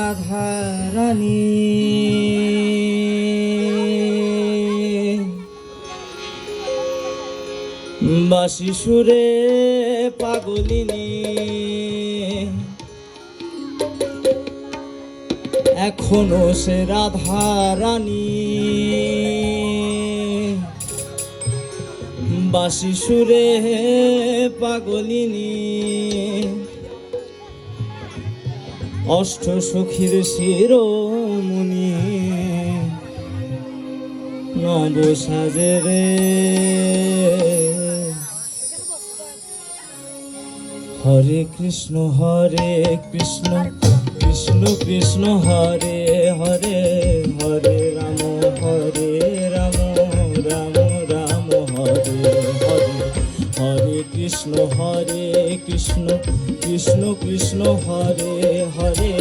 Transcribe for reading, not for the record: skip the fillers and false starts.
রাধা রানী বাঁশি সুরে পাগলিনী এখনো সে রাধা রানী বাঁশি সুরে পাগলিনী অষ্ট সখীর শিরোমণি নব সাজে রে হরে কৃষ্ণ কৃষ্ণ কৃষ্ণ হরে হরে হরে রাম রাম রাম হরে হরে হরে কৃষ্ণ কৃষ্ণ কৃষ্ণ হরে হরে